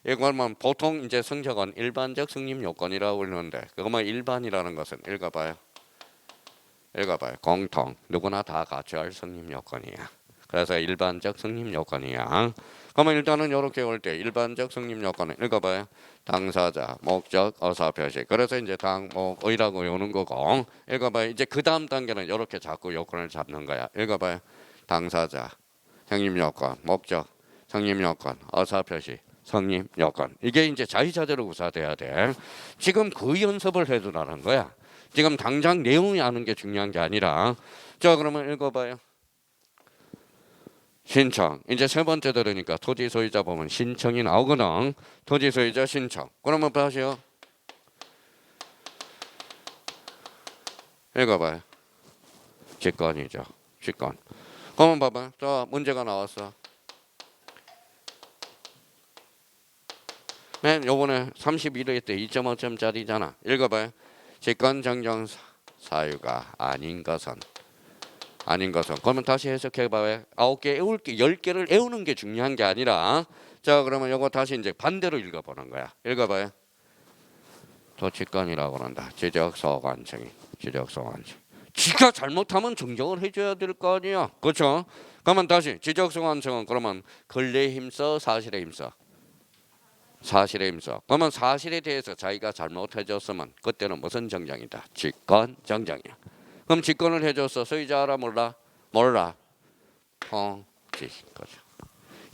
이걸만 보통 이제 성적은 일반적 성립 요건이라고 읽는데 그것만 일반이라는 것은 읽어봐요. 읽어봐요. 공통 누구나 다 갖춰야 할 성립 요건이야. 그래서 일반적 성립 요건이야. 그러면 일단은 이렇게 올 때 일반적 성립 요건은 읽어봐요. 당사자, 목적, 어사 표시. 그래서 이제 당목의라고 오는 거고. 읽어봐요. 이제 그 다음 단계는 이렇게 자꾸 요건을 잡는 거야. 읽어봐요. 당사자, 성립 요건, 목적, 성립 요건, 어사 표시, 성립 요건. 이게 이제 자유자재로 구사돼야 돼. 지금 그 연습을 해두라는 거야. 지금 당장 내용이 아는 게 중요한 게 아니라. 자, 그러면 읽어봐요. 신청. 이제 세 번째 들으니까 토지 소유자 보면 신청이 나오거든. 토지 소유자 신청. 그러면 다시요. 읽어봐요. 직권이죠. 직권. 그러면 봐봐. 자, 문제가 나왔어. 맨 요번에 31회 때 2.5점짜리잖아. 읽어봐요. 직권 정정 사유가 아닌 것은. 그러면 다시 해석해봐요. 9개 외울 게 10개를 외우는 게 중요한 게 아니라, 자 그러면 요거 다시 이제 반대로 읽어보는 거야. 읽어봐요. 도치권이라고 그런다. 지적소관청이. 지가 잘못하면 정정을 해줘야 될 거 아니야. 그렇죠? 그러면 다시 지적소관청은 그러면 권리에 힘써 사실에 힘써. 사실에 힘써. 그러면 사실에 대해서 자기가 잘못해줬으면 그때는 무슨 정정이다. 직권 정정이야. 그럼 직권을 해줬어. 소유자 알아 몰라? 몰라. 통지. 그죠.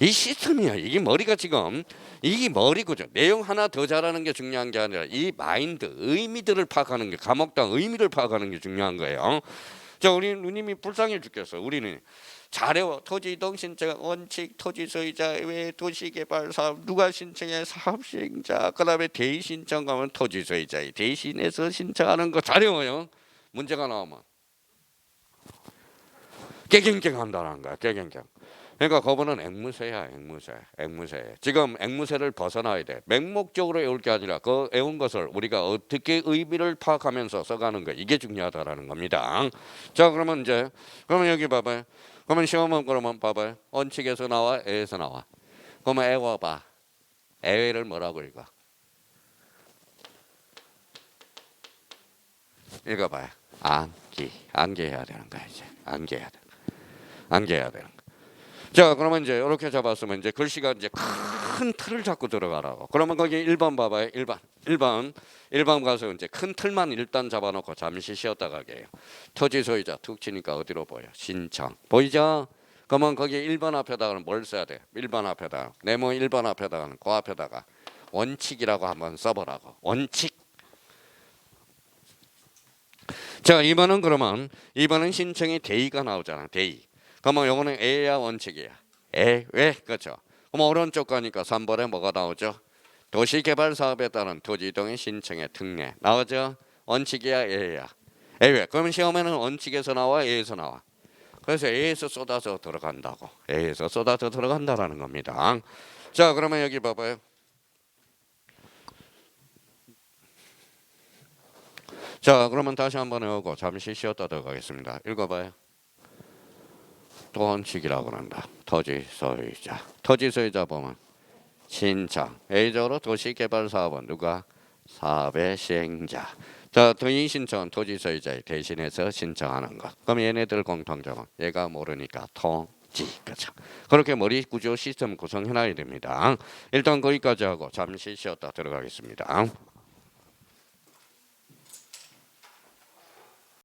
이 시스템이야. 이게 머리가 지금 이게 머리고죠. 내용 하나 더 잘하는 게 중요한 게 아니라 이 마인드, 의미들을 파악하는 게 감옥당 의미를 파악하는 게 중요한 거예요. 자, 우리 누님이 불쌍해 죽겠어. 우리는 잘해워. 토지 이동 신청 원칙, 토지 소유자 외 도시개발 사업 누가 신청해 사업 시행자. 그다음에 대의 신청 가면 토지 소유자의 대신해서 신청하는 거 잘해워요. 문제가 나오면 깨갱갱한다는 거야. 깨갱갱. 그러니까 그거는 앵무새야. 앵무새. 지금 앵무새를 벗어나야 돼. 맹목적으로 외울 게 아니라 그 외운 것을 우리가 어떻게 의미를 파악하면서 써가는 거 이게 중요하다라는 겁니다. 자 그러면 이제 그러면 여기 봐봐요. 그러면 시험은 그러면 봐봐요. 원칙에서 나와 애에서 나와. 그러면 애워봐. 애를 뭐라고 읽어? 읽어봐요. 암기해야 되는 거야 이제. 암기해야 되는 거. 자 그러면 이제 이렇게 잡았으면 이제 글씨가 이제 큰 틀을 잡고 들어가라고. 그러면 거기 1번 봐봐요. 1번 가서 이제 큰 틀만 일단 잡아놓고 잠시 쉬었다 가게 해요. 토지 소유자 툭 치니까 어디로 보여? 신청. 보이죠? 그러면 거기 1번 앞에다가는 뭘 써야 돼? 1번 앞에다가 네모 1번 앞에다가는 그 앞에다가 원칙이라고 한번 써보라고. 원칙. 자 2번은 그러면 2번은 신청이 대의가 나오잖아. 대의. 그러면 요거는 A야 원칙이야. A 왜? 그렇죠. 그럼 오른쪽 가니까 3번에 뭐가 나오죠? 도시개발 사업에 따른 토지 이동의 신청의 특례 나오죠? 원칙이야 A야. A 왜? 그러면 시험에는 원칙에서 나와 A에서 나와. 그래서 A에서 쏟아져 들어간다고. A에서 쏟아져 들어간다라는 겁니다. 자 그러면 여기 봐봐요. 자 그러면 다시 한번 해오고 잠시 쉬었다 들어가겠습니다. 읽어봐요. 또 원칙이라고 한다. 토지 소유자 보면 신청. A적으로 도시개발 사업은 누가? 사업의 시행자. 자, 도의 신청은 토지 소유자의 대신해서 신청하는 것. 그럼 얘네들 공통점은 얘가 모르니까 통지. 그렇죠. 그렇게 머리 구조 시스템 구성해놔야 됩니다. 일단 거기까지 하고 잠시 쉬었다 들어가겠습니다.